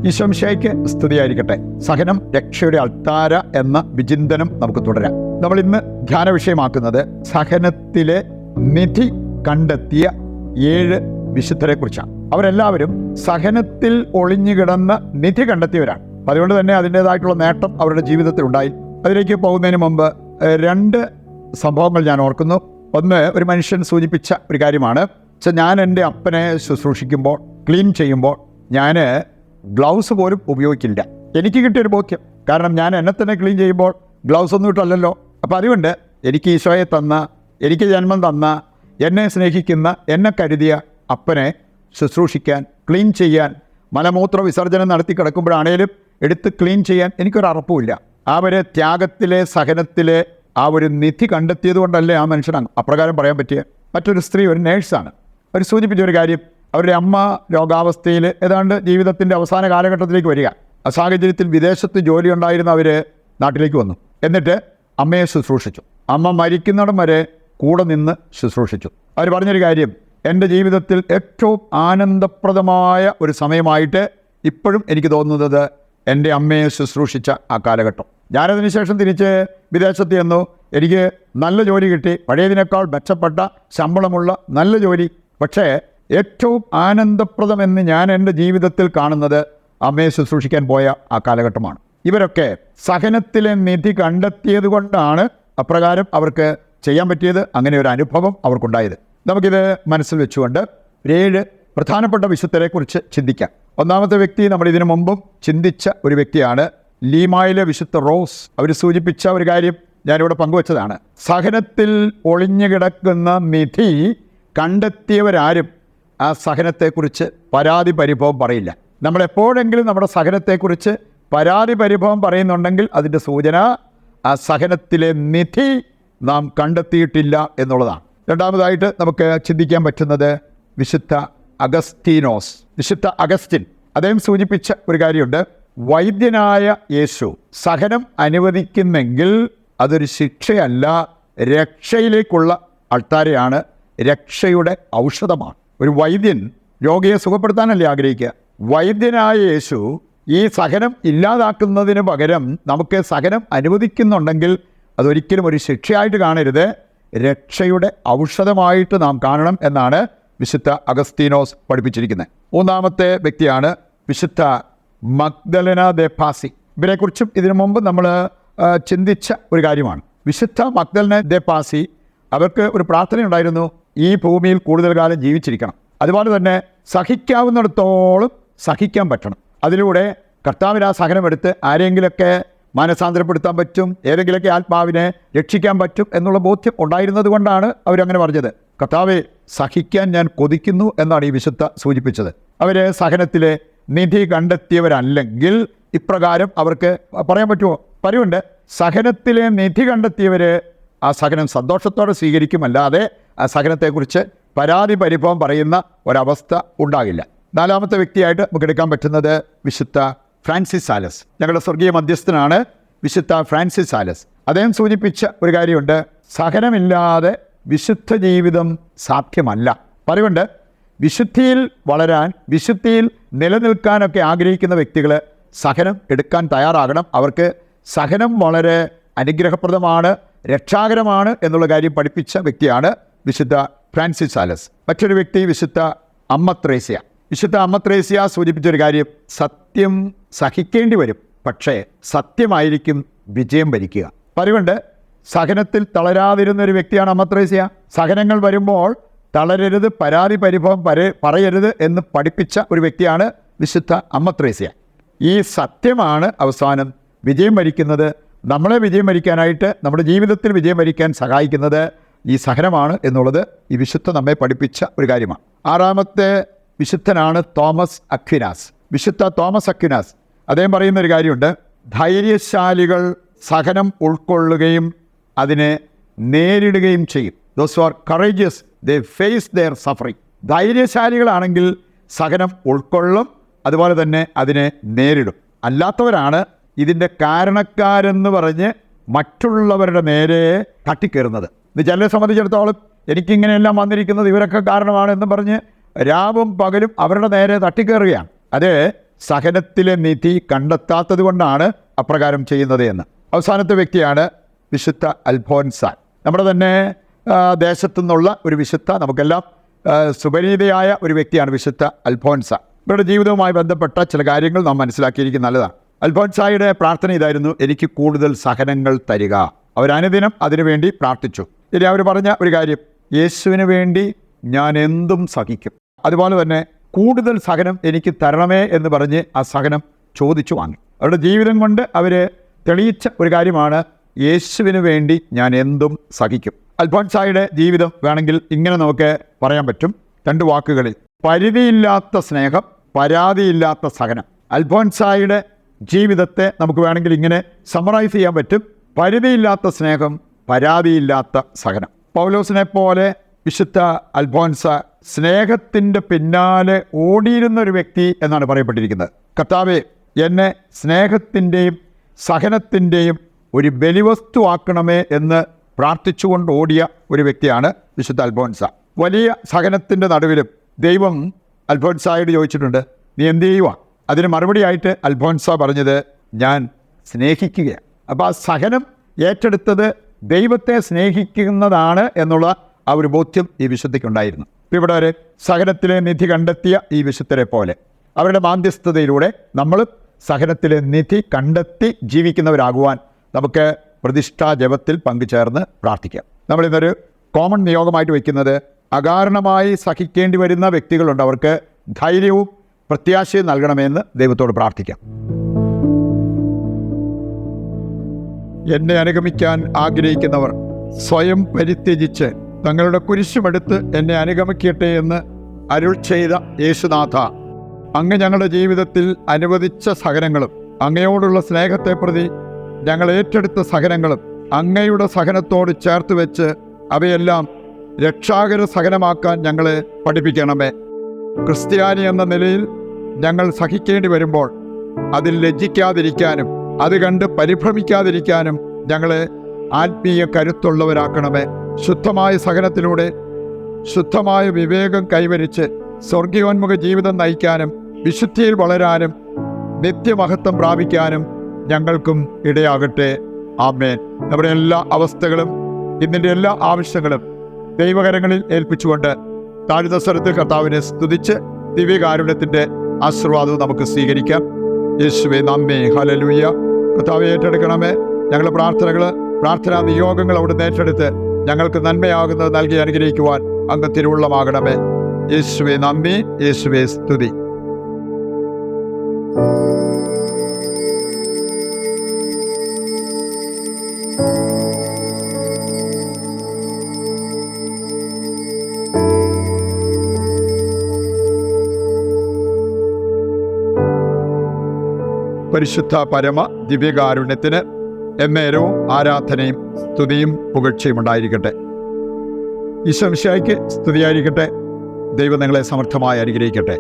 ഈശോ മിശിഹായ്ക്ക് സ്തുതിയായിരിക്കട്ടെ. സഹനം രക്ഷയുടെ അൾത്താര എന്ന വിചിന്തനം നമുക്ക് തുടരാം. നമ്മൾ ഇന്ന് ധ്യാന വിഷയമാക്കുന്നത് സഹനത്തിലെ നിധി കണ്ടെത്തിയ 7 വിശുദ്ധരെ കുറിച്ചാണ്. അവരെല്ലാവരും സഹനത്തിൽ ഒളിഞ്ഞുകിടന്ന നിധി കണ്ടെത്തിയവരാണ്. അതുകൊണ്ട് തന്നെ അതിൻ്റെതായിട്ടുള്ള നേട്ടം അവരുടെ ജീവിതത്തിൽ ഉണ്ടായി. അതിലേക്ക് പോകുന്നതിന് മുമ്പ് 2 സംഭവങ്ങൾ ഞാൻ ഓർക്കുന്നു. ഒന്ന്, ഒരു മനുഷ്യൻ സൂചിപ്പിച്ച ഒരു കാര്യമാണ്. ഞാൻ എൻ്റെ അപ്പനെ ശുശ്രൂഷിക്കുമ്പോൾ, ക്ലീൻ ചെയ്യുമ്പോൾ ഞാൻ ഗ്ലൗസ് പോലും ഉപയോഗിക്കില്ല. എനിക്ക് കിട്ടിയൊരു ബോധ്യം. കാരണം ഞാൻ എന്നെ തന്നെ ക്ലീൻ ചെയ്യുമ്പോൾ ഗ്ലൗസ് ഒന്നും ഇട്ടല്ലല്ലോ. അപ്പോൾ അതുകൊണ്ട് എനിക്ക് ഈശോയെ തന്ന, എനിക്ക് ജന്മം തന്ന, എന്നെ സ്നേഹിക്കുന്ന, എന്നെ കരുതിയ അപ്പനെ ശുശ്രൂഷിക്കാൻ, ക്ലീൻ ചെയ്യാൻ, മലമൂത്ര വിസർജനം നടത്തി കിടക്കുമ്പോഴാണേലും എടുത്ത് ക്ലീൻ ചെയ്യാൻ എനിക്കൊരു അറപ്പുമില്ല. ത്യാഗത്തിലെ, സഹനത്തിലെ ആ ഒരു നിധി കണ്ടെത്തിയത് കൊണ്ടല്ലേ ആ മനുഷ്യനാണ് അപ്രകാരം പറയാൻ പറ്റിയ. മറ്റൊരു സ്ത്രീ, ഒരു നേഴ്സാണ്. അവർ സൂചിപ്പിച്ച ഒരു കാര്യം, അവരുടെ അമ്മ രോഗാവസ്ഥയിൽ ഏതാണ്ട് ജീവിതത്തിൻ്റെ അവസാന കാലഘട്ടത്തിലേക്ക് വരിക. ആ സാഹചര്യത്തിൽ വിദേശത്ത് ജോലി ഉണ്ടായിരുന്ന അവർ നാട്ടിലേക്ക് വന്നു. എന്നിട്ട് അമ്മയെ ശുശ്രൂഷിച്ചു. അമ്മ മരിക്കുന്നിടം വരെ കൂടെ നിന്ന് ശുശ്രൂഷിച്ചു. അവർ പറഞ്ഞൊരു കാര്യം, എൻ്റെ ജീവിതത്തിൽ ഏറ്റവും ആനന്ദപ്രദമായ ഒരു സമയമായിട്ട് ഇപ്പോഴും എനിക്ക് തോന്നുന്നത് എൻ്റെ അമ്മയെ ശുശ്രൂഷിച്ച ആ കാലഘട്ടം. ഞാനതിന് ശേഷം തിരിച്ച് വിദേശത്ത് ചെന്നു. എനിക്ക് നല്ല ജോലി കിട്ടി, പഴയതിനേക്കാൾ മെച്ചപ്പെട്ട ശമ്പളമുള്ള നല്ല ജോലി. പക്ഷേ ഏറ്റവും ആനന്ദപ്രദമെന്ന് ഞാൻ എൻ്റെ ജീവിതത്തിൽ കാണുന്നത് അമ്മയെ ശുശ്രൂഷിക്കാൻ പോയ ആ കാലഘട്ടമാണ്. ഇവരൊക്കെ സഹനത്തിലെ നിധി കണ്ടെത്തിയത് കൊണ്ടാണ് അപ്രകാരം അവർക്ക് ചെയ്യാൻ പറ്റിയത്. അങ്ങനെ ഒരു അനുഭവം അവർക്കുണ്ടായത്. നമുക്കിത് മനസ്സിൽ വെച്ചുകൊണ്ട് 7 പ്രധാനപ്പെട്ട വിശുദ്ധരെക്കുറിച്ച് ചിന്തിക്കാം. ഒന്നാമത്തെ വ്യക്തി നമ്മൾ ഇതിനു മുമ്പും ചിന്തിച്ച ഒരു വ്യക്തിയാണ്, ലീമായിലെ വിശുദ്ധ റോസ്. അവർ സൂചിപ്പിച്ച ഒരു കാര്യം ഞാനിവിടെ പങ്കുവച്ചതാണ്. സഹനത്തിൽ ഒളിഞ്ഞു കിടക്കുന്ന നിധി കണ്ടെത്തിയവരാരും ആ സഹനത്തെക്കുറിച്ച് പരാതി പരിഭവം പറയില്ല. നമ്മളെപ്പോഴെങ്കിലും നമ്മുടെ സഹനത്തെക്കുറിച്ച് പരാതി പരിഭവം പറയുന്നുണ്ടെങ്കിൽ അതിൻ്റെ സൂചന ആ സഹനത്തിലെ നിധി നാം കണ്ടെത്തിയിട്ടില്ല എന്നുള്ളതാണ്. രണ്ടാമതായിട്ട് നമുക്ക് ചിന്തിക്കാൻ പറ്റുന്നത് വിശുദ്ധ അഗസ്തീനോസ്, വിശുദ്ധ അഗസ്റ്റിൻ. അദ്ദേഹം സൂചിപ്പിച്ച ഒരു കാര്യമുണ്ട്. വൈദ്യനായ യേശു സഹനം അനുവദിക്കുന്നെങ്കിൽ അതൊരു ശിക്ഷയല്ല, രക്ഷയിലേക്കുള്ള അൾത്താരയാണ്, രക്ഷയുടെ ഔഷധമാണ്. ഒരു വൈദ്യൻ രോഗിയെ സുഖപ്പെടുത്താനല്ലേ ആഗ്രഹിക്കുക. വൈദ്യനായ യേശു ഈ സഹനം ഇല്ലാതാക്കുന്നതിന് പകരം നമുക്ക് സഹനം അനുവദിക്കുന്നുണ്ടെങ്കിൽ അതൊരിക്കലും ഒരു ശിക്ഷയായിട്ട് കാണരുത്, രക്ഷയുടെ ഔഷധമായിട്ട് നാം കാണണം എന്നാണ് വിശുദ്ധ അഗസ്തീനോസ് പഠിപ്പിച്ചിരിക്കുന്നത്. മൂന്നാമത്തെ വ്യക്തിയാണ് വിശുദ്ധ മഗ്ദലന ദെ പാസി. ഇവരെക്കുറിച്ചും ഇതിനു മുമ്പ് നമ്മൾ ചിന്തിച്ച ഒരു കാര്യമാണ്. വിശുദ്ധ മഗ്ദലന ദെ പാസി, അവർക്ക് ഒരു പ്രാർത്ഥനയുണ്ടായിരുന്നു, ഈ ഭൂമിയിൽ കൂടുതൽ കാലം ജീവിച്ചിരിക്കണം. അതുപോലെ തന്നെ സഹിക്കാവുന്നിടത്തോളം സഹിക്കാൻ പറ്റണം. അതിലൂടെ കർത്താവിന് ആ സഹനമെടുത്ത് ആരെങ്കിലൊക്കെ മാനസാന്തരപ്പെടുത്താൻ പറ്റും, ഏതെങ്കിലുമൊക്കെ ആത്മാവിനെ രക്ഷിക്കാൻ പറ്റും എന്നുള്ള ബോധ്യം ഉണ്ടായിരുന്നത് കൊണ്ടാണ് അവരങ്ങനെ പറഞ്ഞത്. കർത്താവെ, സഹിക്കാൻ ഞാൻ കൊതിക്കുന്നു എന്നാണ് ഈ വിശുദ്ധ സൂചിപ്പിച്ചത്. അവർ സഹനത്തിലെ നിധി കണ്ടെത്തിയവരല്ലെങ്കിൽ ഇപ്രകാരം അവർക്ക് പറയാൻ പറ്റുമോ? പറയുണ്ട്. സഹനത്തിലെ നിധി കണ്ടെത്തിയവർ ആ സഹനം സന്തോഷത്തോടെ സ്വീകരിക്കുമല്ലാതെ ആ സഹനത്തെക്കുറിച്ച് പരാതി പരിഭവം പറയുന്ന ഒരവസ്ഥ ഉണ്ടാകില്ല. നാലാമത്തെ വ്യക്തിയായിട്ട് നമുക്ക് എടുക്കാൻ പറ്റുന്നത് വിശുദ്ധ ഫ്രാൻസിസ് സാലസ്. ഞങ്ങളുടെ സ്വർഗീയ മധ്യസ്ഥനാണ് വിശുദ്ധ ഫ്രാൻസിസ് സാലസ്. അദ്ദേഹം സൂചിപ്പിച്ച ഒരു കാര്യമുണ്ട്, സഹനമില്ലാതെ വിശുദ്ധ ജീവിതം സാധ്യമല്ല. പറയുണ്ട്, വിശുദ്ധിയിൽ വളരാൻ, വിശുദ്ധിയിൽ നിലനിൽക്കാനൊക്കെ ആഗ്രഹിക്കുന്ന വ്യക്തികൾ സഹനം എടുക്കാൻ തയ്യാറാകണം. അവർക്ക് സഹനം വളരെ അനുഗ്രഹപ്രദമാണ്, രക്ഷാകരമാണ് എന്നുള്ള കാര്യം പഠിപ്പിച്ച വ്യക്തിയാണ് വിശുദ്ധ ഫ്രാൻസിസ് സാലസ്. മറ്റൊരു വ്യക്തി വിശുദ്ധ അമ്മ ത്രേസ്യ. വിശുദ്ധ അമ്മ ത്രേസ്യ സൂചിപ്പിച്ചൊരു കാര്യം, സത്യം സഹിക്കേണ്ടി വരും, പക്ഷേ സത്യമായിരിക്കും വിജയം വരിക്കുക. പറയുണ്ട്, സഹനത്തിൽ തളരാതിരുന്ന ഒരു വ്യക്തിയാണ് അമ്മ ത്രേസ്യ. സഹനങ്ങൾ വരുമ്പോൾ തളരരുത്, പരാതി പരിഭവം പറയരുത് എന്ന് പഠിപ്പിച്ച ഒരു വ്യക്തിയാണ് വിശുദ്ധ അമ്മ ത്രേസ്യ. ഈ സത്യമാണ് അവസാനം വിജയം വരിക്കുന്നത്. നമ്മളെ വിജയം വരിക്കാനായിട്ട്, നമ്മുടെ ജീവിതത്തിൽ വിജയം വരിക്കാൻ സഹായിക്കുന്നത് ഈ സഹനമാണ് എന്നുള്ളത് ഈ വിശുദ്ധ നമ്മെ പഠിപ്പിച്ച ഒരു കാര്യമാണ്. ആറാമത്തെ വിശുദ്ധനാണ് തോമസ് അക്വിനാസ്. വിശുദ്ധ തോമസ് അക്വിനാസ്, അദ്ദേഹം പറയുന്ന ഒരു കാര്യമുണ്ട്, ധൈര്യശാലികൾ സഹനം ഉൾക്കൊള്ളുകയും അതിനെ നേരിടുകയും ചെയ്യും. Those who are courageous they face their suffering. ധൈര്യശാലികളാണെങ്കിൽ സഹനം ഉൾക്കൊള്ളും, അതുപോലെ തന്നെ അതിനെ നേരിടും. അല്ലാത്തവരാണ് ഇതിൻ്റെ കാരണക്കാരെന്ന് പറഞ്ഞ് മറ്റുള്ളവരുടെ നേരെ തട്ടിക്കയറുന്നത്. ഇത് ചിലരെ സംബന്ധിച്ചിടത്തോളം എനിക്കിങ്ങനെയെല്ലാം വന്നിരിക്കുന്നത് ഇവരൊക്കെ കാരണമാണ് എന്ന് പറഞ്ഞ് രാവും പകലും അവരുടെ നേരെ തട്ടിക്കയറുകയാണ്. അത് സഹനത്തിലെ നിധി കണ്ടെത്താത്തത് കൊണ്ടാണ് അപ്രകാരം ചെയ്യുന്നത് എന്ന്. അവസാനത്തെ വ്യക്തിയാണ് വിശുദ്ധ അൽഫോൻസാൻ. നമ്മുടെ തന്നെ ദേശത്തു നിന്നുള്ള ഒരു വിശുദ്ധ, നമുക്കെല്ലാം സുപരിചിതയായ ഒരു വ്യക്തിയാണ് വിശുദ്ധ അൽഫോൻസാൻ. ഇവരുടെ ജീവിതവുമായി ബന്ധപ്പെട്ട ചില കാര്യങ്ങൾ നാം മനസ്സിലാക്കിയിരിക്കുന്നത് നല്ലതാണ്. അൽഫോൻസായുടെ പ്രാർത്ഥന ഇതായിരുന്നു: എനിക്ക് കൂടുതൽ സഹനങ്ങൾ തരിക. അവരനുദിനം അതിനുവേണ്ടി പ്രാർത്ഥിച്ചു. ഇനി അവർ പറഞ്ഞ ഒരു കാര്യം: യേശുവിന് വേണ്ടി ഞാൻ എന്തും സഹിക്കും. അതുപോലെ തന്നെ കൂടുതൽ സഹനം എനിക്ക് തരണമേ എന്ന് പറഞ്ഞ് ആ സഹനം ചോദിച്ചു വാങ്ങി. അവരുടെ ജീവിതം കൊണ്ട് അവർ തെളിയിച്ച ഒരു കാര്യമാണ്: യേശുവിന് വേണ്ടി ഞാൻ എന്തും സഹിക്കും. അൽഫോൻസായുടെ ജീവിതം വേണമെങ്കിൽ ഇങ്ങനെ നമുക്ക് പറയാൻ പറ്റും, 2 വാക്കുകളിൽ: പരിധിയില്ലാത്ത സ്നേഹം, പരാതിയില്ലാത്ത സഹനം. അൽഫോൻസായുടെ ജീവിതത്തെ നമുക്ക് വേണമെങ്കിൽ ഇങ്ങനെ സമ്മറൈസ് ചെയ്യാൻ പറ്റും: പരിധിയില്ലാത്ത സ്നേഹം, പരാതിയില്ലാത്ത സഹനം. പൗലോസിനെ പോലെ വിശുദ്ധ അൽഫോൻസ സ്നേഹത്തിൻ്റെ പിന്നാലെ ഓടിയിരുന്ന ഒരു വ്യക്തി എന്നാണ് പറയപ്പെട്ടിരിക്കുന്നത്. കർത്താവേ, എന്നെ സ്നേഹത്തിൻ്റെയും സഹനത്തിൻ്റെയും ഒരു ബലിവസ്തുവാക്കണമേ എന്ന് പ്രാർത്ഥിച്ചുകൊണ്ട് ഓടിയ ഒരു വ്യക്തിയാണ് വിശുദ്ധ അൽഫോൻസ. വലിയ സഹനത്തിൻ്റെ നടുവിലും ദൈവം അൽഫോൻസായോട് ചോദിച്ചിട്ടുണ്ട്: നീ എന്ത് ചെയ്യുക? അതിന് മറുപടിയായിട്ട് അൽഫോൻസ പറഞ്ഞത്: ഞാൻ സ്നേഹിക്കുകയാണ്. അപ്പോൾ ആ സഹനം ഏറ്റെടുത്തത് ദൈവത്തെ സ്നേഹിക്കുന്നതാണ് എന്നുള്ള ആ ഒരു ബോധ്യം ഈ വിശുദ്ധയ്ക്കുണ്ടായിരുന്നു. ഇവിടെ ഒരു സഹനത്തിലെ നിധി കണ്ടെത്തിയ ഈ വിശുദ്ധരെ പോലെ അവരുടെ മാധ്യസ്ഥതയിലൂടെ നമ്മൾ സഹനത്തിലെ നിധി കണ്ടെത്തി ജീവിക്കുന്നവരാകുവാൻ നമുക്ക് പ്രതിഷ്ഠാ ജപത്തിൽ പങ്കുചേർന്ന് പ്രാർത്ഥിക്കാം. നമ്മളിന്നൊരു കോമൺ നിയോഗമായിട്ട് വയ്ക്കുന്നത്, അകാരണമായി സഹിക്കേണ്ടി വരുന്ന വ്യക്തികളുണ്ട്, അവർക്ക് ധൈര്യവും പ്രത്യാശയും നൽകണമെന്ന് ദൈവത്തോട് പ്രാർത്ഥിക്കാം. എന്നെ അനുഗമിക്കാൻ ആഗ്രഹിക്കുന്നവർ സ്വയം പരിത്യജിച്ച് തങ്ങളുടെ കുരിശുമെടുത്ത് എന്നെ അനുഗമിക്കട്ടെ എന്ന് അരുൾ ചെയ്ത യേശുനാഥ, അങ്ങ് ഞങ്ങളുടെ ജീവിതത്തിൽ അനുവദിച്ച സഹനങ്ങളും അങ്ങയോടുള്ള സ്നേഹത്തെ പ്രതി ഞങ്ങൾ ഏറ്റെടുത്ത സഹനങ്ങളും അങ്ങയുടെ സഹനത്തോട് ചേർത്ത് വെച്ച് അവയെല്ലാം രക്ഷാകര സഹനമാക്കാൻ ഞങ്ങളെ പഠിപ്പിക്കണമേ. ക്രിസ്ത്യാനി എന്ന നിലയിൽ ഞങ്ങൾ സഹിക്കേണ്ടി വരുമ്പോൾ അതിൽ ലജ്ജിക്കാതിരിക്കാനും അത് കണ്ട് പരിഭ്രമിക്കാതിരിക്കാനും ഞങ്ങളെ ആത്മീയ കരുത്തുള്ളവരാക്കണമേ. ശുദ്ധമായ സഹനത്തിലൂടെ ശുദ്ധമായ വിവേകം കൈവരിച്ച് സ്വർഗീയോന്മുഖ ജീവിതം നയിക്കാനും വിശുദ്ധിയിൽ വളരാനും നിത്യമഹത്വം പ്രാപിക്കാനും ഞങ്ങൾക്കും ഇടയാകട്ടെ. ആമേൻ. നമ്മുടെ എല്ലാ അവസ്ഥകളും ഇന്നിൻ്റെ എല്ലാ ആവശ്യങ്ങളും ദൈവകരങ്ങളിൽ ഏൽപ്പിച്ചുകൊണ്ട് താഴ്ന്ന സ്വരത്തിൽ കർത്താവിനെ സ്തുതിച്ച് ദിവ്യകാരുണ്യത്തിൻ്റെ ആശീർവാദവും നമുക്ക് സ്വീകരിക്കാം. യേശുവേ നന്ദി, ഹല്ലേലൂയ. കർത്താവെ ഏറ്റെടുക്കണമേ. ഞങ്ങളുടെ പ്രാർത്ഥനാ നിയോഗങ്ങൾ അവിടുന്ന് ഏറ്റെടുത്ത് ഞങ്ങൾക്ക് നന്മയാകുന്നത് നൽകി അനുഗ്രഹിക്കുവാൻ അങ്ങ് തിരുവുള്ളമാകണമേ. യേശുവേ നന്ദി, യേശുവേ സ്തുതി. പരിശുദ്ധ പരമ ദിവ്യകാരുണ്യത്തിന് എന്നേരവും ആരാധനയും സ്തുതിയും പുകഴ്ചയും ഉണ്ടായിരിക്കട്ടെ. ഈശോ മിശിഹായ്ക്ക് സ്തുതിയായിരിക്കട്ടെ. ദൈവം നിങ്ങളെ സമർത്ഥമായി അനുഗ്രഹിക്കട്ടെ.